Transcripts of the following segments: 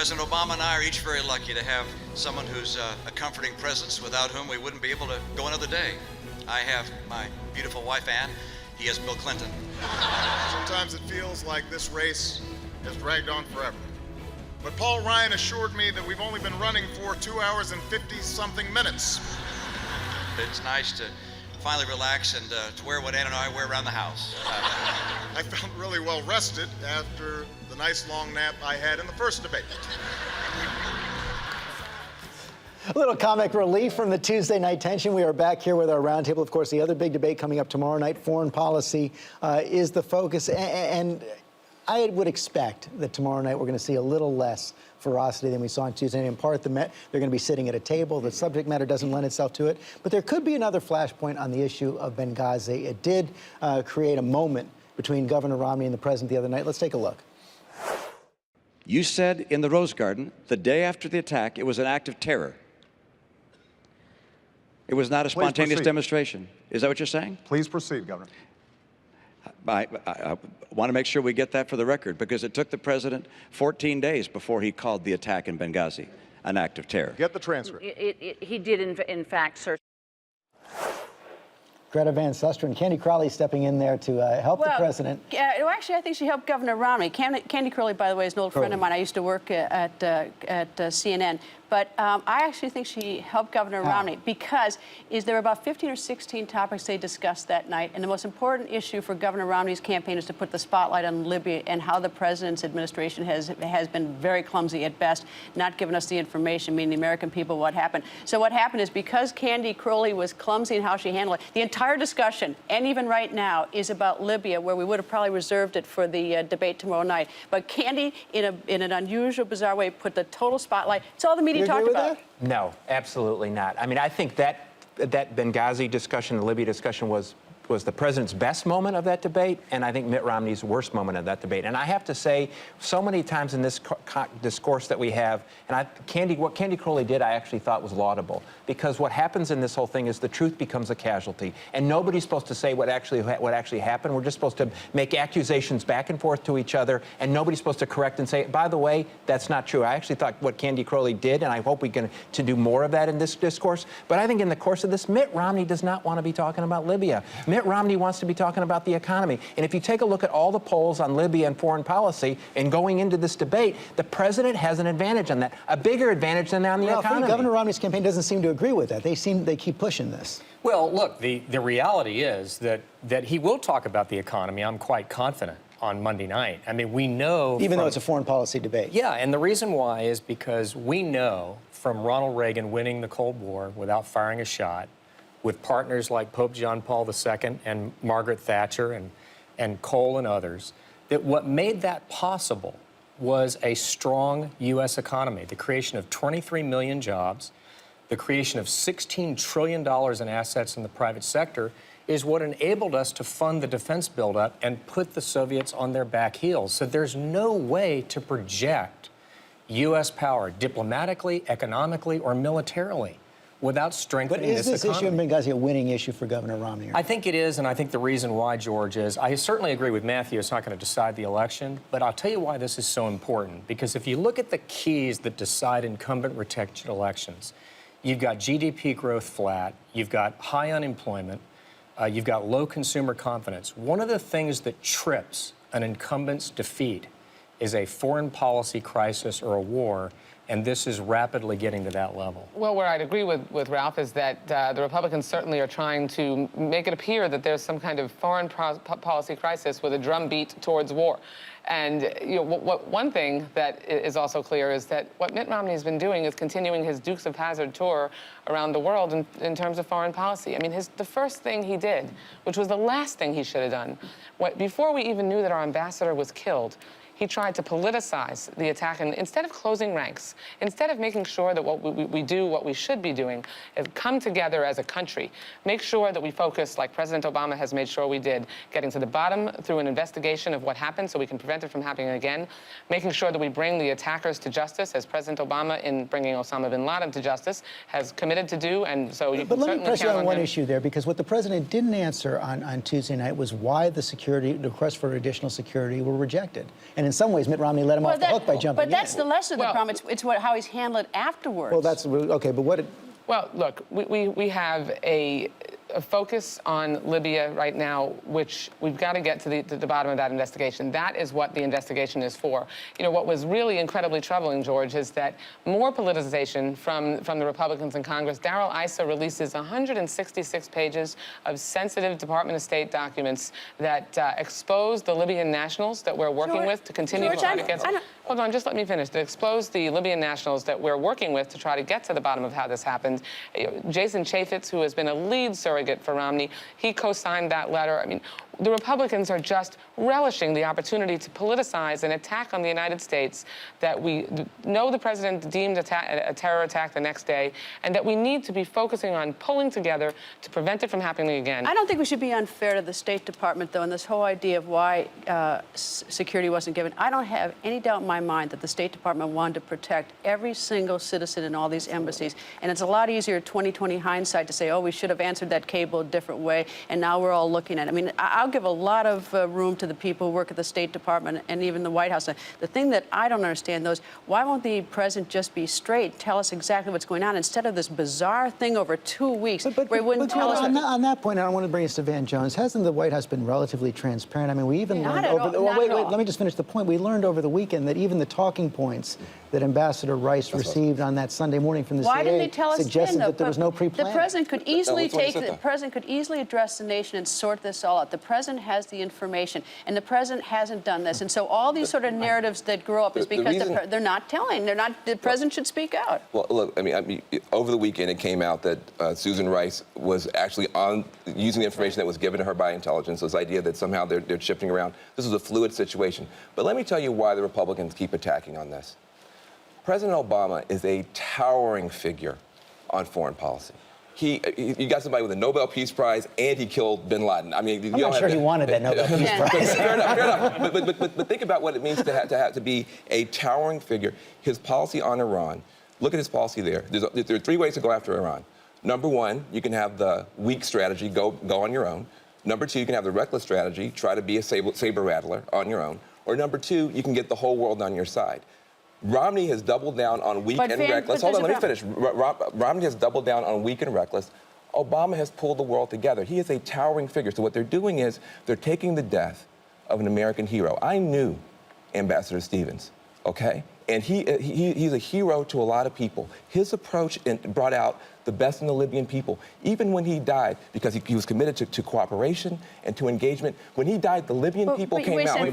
President Obama and I are each very lucky to have someone who's a comforting presence without whom we wouldn't be able to go another day. I have my beautiful wife, Ann. He has Bill Clinton. Sometimes it feels like this race has dragged on forever. But Paul Ryan assured me that we've only been running for 2 hours and 50-something minutes. It's nice to finally relax and to wear what Ann and I wear around the house. I felt really well rested after the nice long nap I had in the first debate. A little comic relief from the Tuesday night tension. We are back here with our roundtable. Of course, the other big debate coming up tomorrow night, foreign policy, is the focus. And I would expect that tomorrow night we're going to see a little less ferocity than we saw on Tuesday night. In part, they're going to be sitting at a table. The subject matter doesn't lend itself to it. But there could be another flashpoint on the issue of Benghazi. It did create a moment between Governor Romney and the president the other night. Let's take a look. You said in the Rose Garden, the day after the attack, it was an act of terror. It was not a spontaneous demonstration. Is that what you're saying? Please proceed, Governor. I want to make sure we get that for the record, because it took the president 14 days before he called the attack in Benghazi an act of terror. Get the transcript. He did, in fact, search. Greta Van Susteren, Candy Crowley stepping in there to help the president. Actually, I think she helped Governor Romney. Candy Crowley, by the way, is an old friend of mine. I used to work at CNN. But I actually think she helped Governor Romney because there were about 15 or 16 topics they discussed that night. And the most important issue for Governor Romney's campaign is to put the spotlight on Libya and how the president's administration has been very clumsy at best, not giving us the information, meaning the American people, what happened. So what happened is because Candy Crowley was clumsy in how she handled it, the entire discussion, and even right now, is about Libya, where we would have probably reserved it for the debate tomorrow night. But Candy, in an unusual, bizarre way, put the total spotlight. It's all the media talked about. No, absolutely not. I mean, I think that Benghazi discussion, the Libya discussion was the president's best moment of that debate, and I think Mitt Romney's worst moment of that debate. And I have to say, so many times in this discourse that we have, and what Candy Crowley did, I actually thought was laudable, because what happens in this whole thing is the truth becomes a casualty, and nobody's supposed to say what actually happened. We're just supposed to make accusations back and forth to each other, and nobody's supposed to correct and say, by the way, that's not true. I actually thought what Candy Crowley did, and I hope we can to do more of that in this discourse. But I think in the course of this, Mitt Romney does not want to be talking about Libya. Mitt Romney wants to be talking about the economy. And if you take a look at all the polls on Libya and foreign policy and going into this debate, the president has an advantage on that, a bigger advantage than on the economy. Governor Romney's campaign doesn't seem to agree with that. They keep pushing this. Well, look, the reality is that he will talk about the economy. I'm quite confident on Monday night. I mean, we know... Even though it's a foreign policy debate. Yeah, and the reason why is because we know from Ronald Reagan winning the Cold War without firing a shot, with partners like Pope John Paul II and Margaret Thatcher and Kohl and others, that what made that possible was a strong U.S. economy, the creation of 23 million jobs, the creation of $16 trillion in assets in the private sector is what enabled us to fund the defense buildup and put the Soviets on their back heels. So there's no way to project U.S. power diplomatically, economically, or militarily without strengthening this economy. But is this issue in Benghazi a winning issue for Governor Romney? I think it is, and I think the reason why, George, is I certainly agree with Matthew. It's not going to decide the election, but I'll tell you why this is so important. Because if you look at the keys that decide incumbent-protected elections, you've got GDP growth flat, you've got high unemployment, you've got low consumer confidence. One of the things that trips an incumbent's defeat is a foreign policy crisis or a war, and this is rapidly getting to that level. Well, where I'd agree with Ralph is that the Republicans certainly are trying to make it appear that there's some kind of foreign policy crisis with a drumbeat towards war. And one thing that is also clear is that what Mitt Romney has been doing is continuing his Dukes of Hazzard tour around the world in terms of foreign policy. I mean, the first thing he did, which was the last thing he should have done, before we even knew that our ambassador was killed, he tried to politicize the attack, and instead of closing ranks, instead of making sure that what we do, what we should be doing, is come together as a country, make sure that we focus, like President Obama has made sure we did, getting to the bottom through an investigation of what happened so we can prevent it from happening again, making sure that we bring the attackers to justice, as President Obama, in bringing Osama bin Laden to justice, has committed to do, and so you can certainly count on him. But let me press you on one issue there, because what the president didn't answer on Tuesday night was why the requests for additional security were rejected. And in some ways, Mitt Romney let him off the hook by jumping in. But that's the lesson of the problem. It's how he's handled it afterwards. Well, that's okay, but what? Well, look, we have a focus on Libya right now, which we've got to get to the bottom of that investigation. That is what the investigation is for. You know, what was really incredibly troubling, George, is that more politicization from the Republicans in Congress. Darrell Issa releases 166 pages of sensitive Department of State documents that expose the Libyan nationals that we're working with to continue to try to get... Hold on, just let me finish. To expose the Libyan nationals that we're working with to try to get to the bottom of how this happened. Jason Chaffetz, who has been a lead surrogate for Romney, he co-signed that letter. I mean, the Republicans are just relishing the opportunity to politicize an attack on the United States that we know the president deemed a terror attack the next day, and that we need to be focusing on pulling together to prevent it from happening again. I don't think we should be unfair to the State Department, though, in this whole idea of why security wasn't given. I don't have any doubt in my mind that the State Department wanted to protect every single citizen in all these embassies. And it's a lot easier 20/20 hindsight to say, oh, we should have answered that cable a different way, and now we're all looking at it. I mean, I'll give a lot of room to the people who work at the State Department and even the White House. The thing that I don't understand, though, is why won't the president just be straight, tell us exactly what's going on, instead of this bizarre thing over 2 weeks where he wouldn't tell us... On that point, I want to bring us to Van Jones. Hasn't the White House been relatively transparent? I mean, we even learned over... Wait, let me just finish the point. We learned over the weekend that even the talking points that Ambassador Rice received on that Sunday morning from the Why didn't CIA they tell us suggested then, that there was no pre-planning. The president could easily address the nation and sort this all out. The president has the information, and the president hasn't done this. And so all these sort of narratives that grow up is because they're not telling. The president should speak out. Well, look, I mean, over the weekend it came out that Susan Rice was actually using the information that was given to her by intelligence. This idea that somehow they're shifting around. This is a fluid situation. But let me tell you why the Republicans keep attacking on this. President Obama is a towering figure on foreign policy. You got somebody with a Nobel Peace Prize, and he killed bin Laden. I mean, I'm not sure he wanted that Nobel Peace Prize. Fair enough. But think about what it means to be a towering figure. His policy on Iran. Look at his policy there. There are 3 ways to go after Iran. Number 1, you can have the weak strategy, go on your own. Number 2, you can have the reckless strategy, try to be a saber rattler on your own. Or number 2, you can get the whole world on your side. Romney has doubled down on weak and reckless. Hold on, let me finish. Romney has doubled down on weak and reckless. Obama has pulled the world together. He is a towering figure. So what they're doing is they're taking the death of an American hero. I knew Ambassador Stevens, okay? And he's a hero to a lot of people. His approach brought out the best in the Libyan people. Even when he died, because he was committed to cooperation and to engagement, when he died, the Libyan people came out. Let me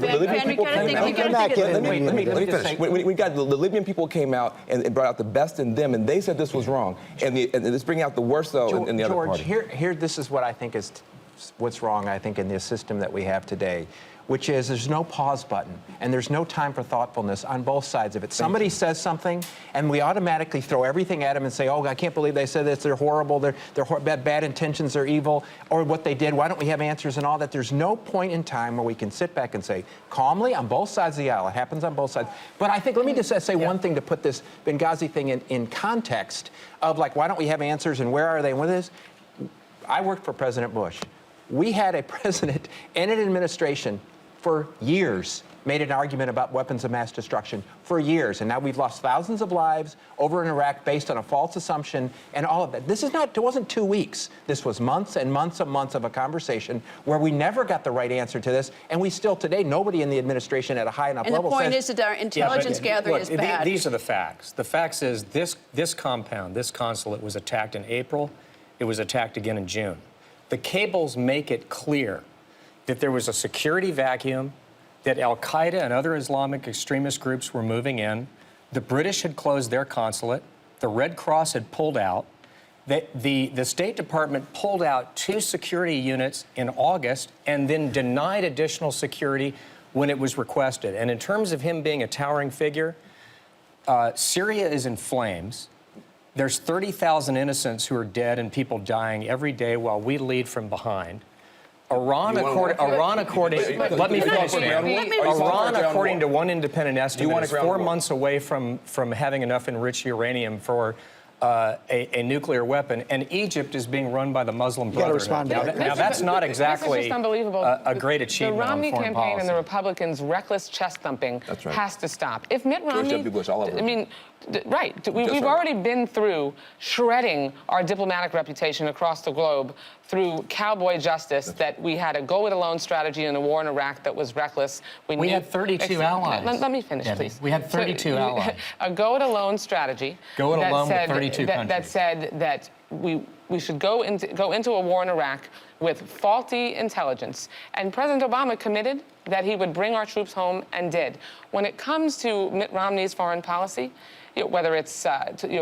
finish. The Libyan people came out and brought out the best in them, and they said this was wrong. And it's bringing out the worst, though, in the other party. George, this is what I think is what's wrong, I think, in this system that we have today, which is there's no pause button and there's no time for thoughtfulness on both sides of it. Somebody says something and we automatically throw everything at them and say, oh, I can't believe they said this, they're horrible, they're bad intentions, they're evil, or what they did, why don't we have answers and all that? There's no point in time where we can sit back and say, calmly, on both sides of the aisle, it happens on both sides. But I think, let me just say one thing to put this Benghazi thing in context of, like, why don't we have answers and where are they and what is? I worked for President Bush. We had a president and an administration for years made an argument about weapons of mass destruction for years, and now we've lost thousands of lives over in Iraq based on a false assumption and all of that. It wasn't 2 weeks. This was months and months and months of a conversation where we never got the right answer to this, and we still today, nobody in the administration at a high enough level says... And the point is that our intelligence gathering is bad. These are the facts. The facts is this compound, this consulate was attacked in April. It was attacked again in June. The cables make it clear that there was a security vacuum, that al-Qaeda and other Islamic extremist groups were moving in. The British had closed their consulate. The Red Cross had pulled out. The State Department pulled out 2 security units in August and then denied additional security when it was requested. And in terms of him being a towering figure, Syria is in flames. There's 30,000 innocents who are dead and people dying every day while we lead from behind. Iran, according to one independent estimate, is 4 months away from having enough enriched uranium for a nuclear weapon, and Egypt is being run by the Muslim gotta Brotherhood. respond to Now, that. now, that's not exactly this is just unbelievable. a great achievement The Romney on foreign campaign policy. and the Republicans' reckless chest thumping That's right. has to stop. If Mitt Romney, W. Bush all over I mean, right, we've right. already been through shredding our diplomatic reputation across the globe through cowboy justice, that we had a go-it-alone strategy in the war in Iraq that was reckless. We had 32 allies. Let me finish, Debbie. please. We had 32 allies. A go-it-alone strategy. Go it that alone with said- 32 that countries. said that we should go into a war in Iraq with faulty intelligence. And President Obama committed that he would bring our troops home, and did. When it comes to Mitt Romney's foreign policy, whether it's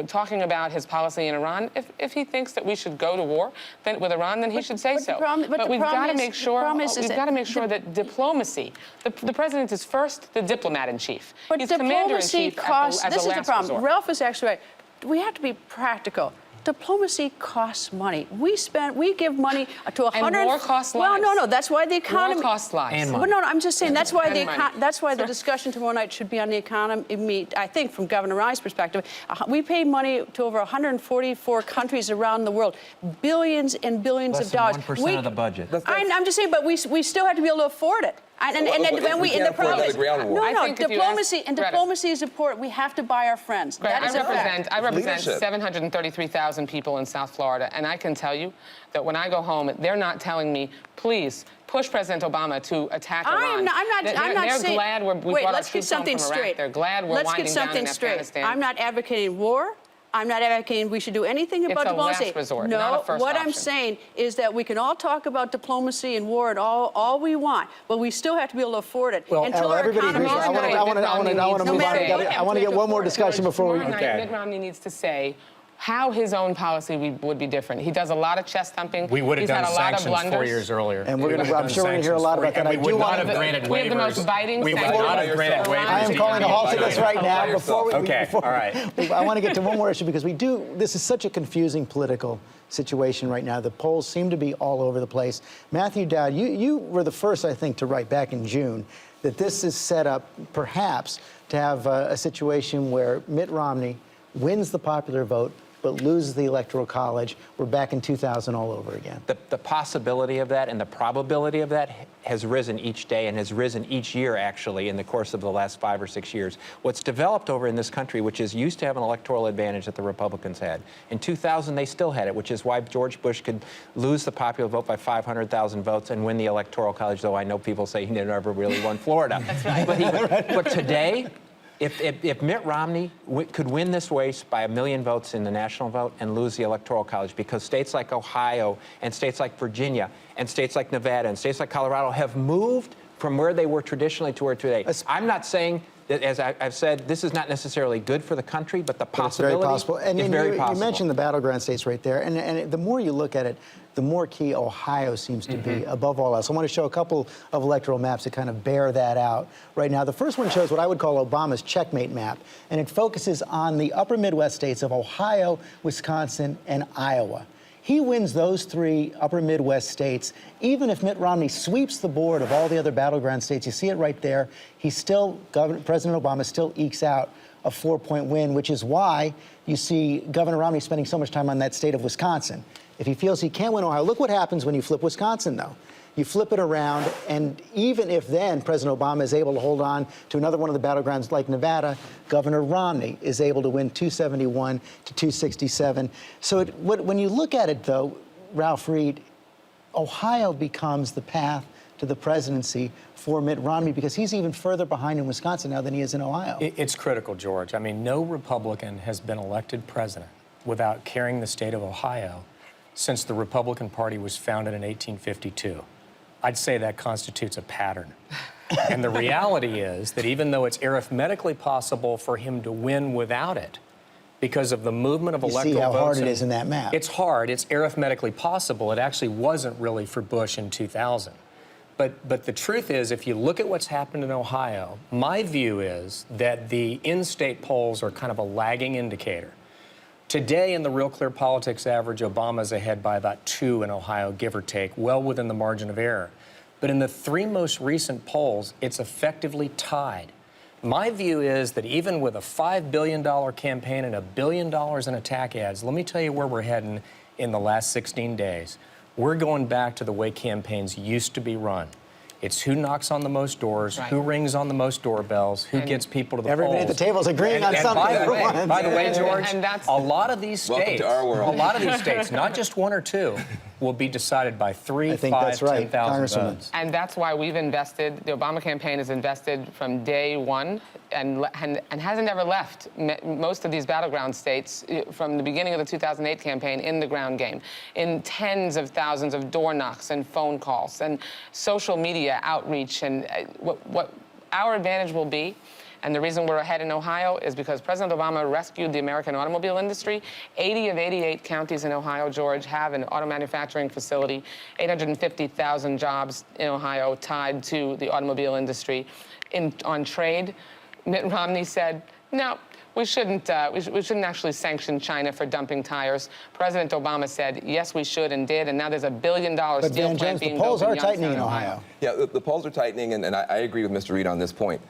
talking about his policy in Iran, if he thinks that we should go to war with Iran, then he should say so. But we've got to make sure that diplomacy. The president is first the diplomat in chief. But He's diplomacy commander-in-chief costs. as This a is the last problem. resort. Ralph is actually right. We have to be practical. Diplomacy costs money. We give money to 100. And war costs Well, lives. no. That's why the economy. War costs lives. And But money. no, I'm just saying that's why And money. that's why the discussion tomorrow night should be on the economy. I think from Governor Ryan's perspective, we pay money to over 144 countries around the world, billions and billions Less of than dollars. 1% of the budget. I'm just saying, but we still have to be able to afford it. And we when can't in the afford problem another is, ground war. I no, think if you ask Greta- diplomacy is important. We have to buy our friends. Greta, That is a fact. I represent Leadership. 733,000 people in South Florida, and I can tell you that when I go home, they're not telling me, please push President Obama to attack Iran. I'm not they're saying. glad we Wait, brought our let's get troops home something from Iraq. straight. They're glad we're let's winding get down something in straight. Afghanistan. I'm not advocating war. I'm not advocating we should do anything about It's a diplomacy. last resort, no, not a first what I'm option. saying is that we can all talk about diplomacy and war and all we want, but we still have to be able to afford it. Well, until our everybody economy. agrees. I want to move on. I want to get one more discussion before we. Tomorrow night, Mitt Romney needs to say how his own policy would be different. He does a lot of chest thumping. We would have He's had done a lot of sanctions blunders. 4 years earlier. And We would have I'm done sure we're going to hear a sanctions lot 4 about that. and I we do would want not have granted waivers. We have the most biting We would sanctions. not have granted waivers. I am calling a halt to this right now. Before we, Okay, before, all right. I want to get to one more issue because this is such a confusing political situation right now. The polls seem to be all over the place. Matthew Dowd, you were the first, I think, to write back in June that this is set up perhaps to have a situation where Mitt Romney wins the popular vote but loses the Electoral College. We're back in 2000 all over again. The possibility of that and the probability of that has risen each day and has risen each year, actually, in the course of the last 5 or 6 years. What's developed over in this country, which is used to have an electoral advantage that the Republicans had. In 2000, they still had it, which is why George Bush could lose the popular vote by 500,000 votes and win the Electoral College, though I know people say he never really won Florida. That's right. But today, if Mitt Romney could win this race by 1 million votes in the national vote and lose the Electoral College, because states like Ohio and states like Virginia and states like Nevada and states like Colorado have moved from where they were traditionally to where today. I'm not saying that, as I've said, this is not necessarily good for the country, but the possibility it's very possible. And is very possible. You mentioned the battleground states right there, and the more you look at it, the more key Ohio seems to be above all else. I want to show a couple of electoral maps that kind of bear that out right now. The first one shows what I would call Obama's checkmate map, and it focuses on the upper Midwest states of Ohio, Wisconsin, and Iowa. He wins those 3 upper Midwest states. Even if Mitt Romney sweeps the board of all the other battleground states, you see it right there, President Obama still ekes out a 4-point win, which is why you see Governor Romney spending so much time on that state of Wisconsin. If he feels he can't win Ohio, look what happens when you flip Wisconsin, though. You flip it around, and even if then President Obama is able to hold on to another one of the battlegrounds like Nevada, Governor Romney is able to win 271 to 267. So when you look at it, though, Ralph Reed, Ohio becomes the path to the presidency for Mitt Romney because he's even further behind in Wisconsin now than he is in Ohio. It's critical, George. I mean, no Republican has been elected president without carrying the state of Ohio since the Republican Party was founded in 1852. I'd say that constitutes a pattern. And the reality is that even though it's arithmetically possible for him to win without it, because of the movement of electoral votes. You see how hard it is in that map. It's hard. It's arithmetically possible. It actually wasn't really for Bush in 2000. But the truth is, if you look at what's happened in Ohio, my view is that the in-state polls are kind of a lagging indicator. Today, in the Real Clear Politics average, Obama's ahead by about 2 in Ohio, give or take, well within the margin of error. But in the 3 most recent polls, it's effectively tied. My view is that even with a $5 billion campaign and $1 billion in attack ads, let me tell you where we're heading in the last 16 days. We're going back to the way campaigns used to be run. It's who knocks on the most doors, who rings on the most doorbells, who gets people to the polls. Everybody at the table is agreeing on something. By the way, George, a lot of these states, not just one or two, will be decided by 3, 5, 10,000 votes. And that's why we've invested, the Obama campaign has invested from day one and hasn't ever left most of these battleground states from the beginning of the 2008 campaign in the ground game, in tens of thousands of door knocks and phone calls and social media outreach. And what our advantage will be, and the reason we're ahead in Ohio is because President Obama rescued the American automobile industry. 80 of 88 counties in Ohio, George, have an auto manufacturing facility. 850,000 jobs in Ohio tied to the automobile industry. On trade, Mitt Romney said, no, we shouldn't actually sanction China for dumping tires. President Obama said, yes, we should, and did, and now there's $1 billion steel plant being built in Youngstown, Ohio. The polls are tightening in Ohio. Yeah, the polls are tightening, and I agree with Mr. Reed on this point.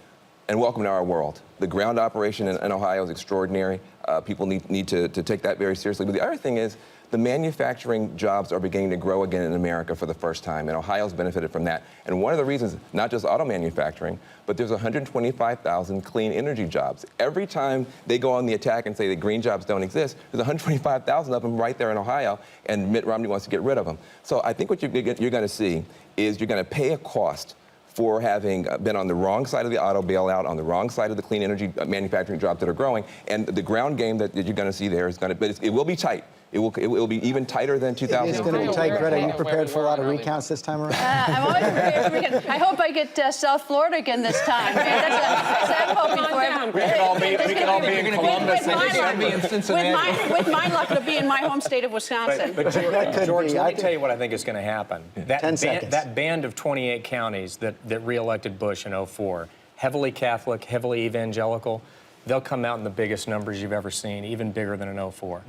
And welcome to our world. The ground operation in Ohio is extraordinary. People need to take that very seriously. But the other thing is, the manufacturing jobs are beginning to grow again in America for the first time, and Ohio's benefited from that. And one of the reasons, not just auto manufacturing, but there's 125,000 clean energy jobs. Every time they go on the attack and say that green jobs don't exist, there's 125,000 of them right there in Ohio, and Mitt Romney wants to get rid of them. So I think what you're going to see is you're going to pay a cost for having been on the wrong side of the auto bailout, on the wrong side of the clean energy manufacturing jobs that are growing, and the ground game that you're going to see there is going to, but it will be tight. It will be even tighter than 2004. It's going to be tight, Greta. Are you prepared for a lot of recounts this time around? I'm always prepared for recounts. I hope I get South Florida again this time. That's what I'm hoping for. We can all be in Columbus. With my luck, it'll be in my home state of Wisconsin. But George, let me tell you what I think is going to happen. That band of 28 counties that re-elected Bush in 2004, heavily Catholic, heavily evangelical, they'll come out in the biggest numbers you've ever seen, even bigger than in 2004.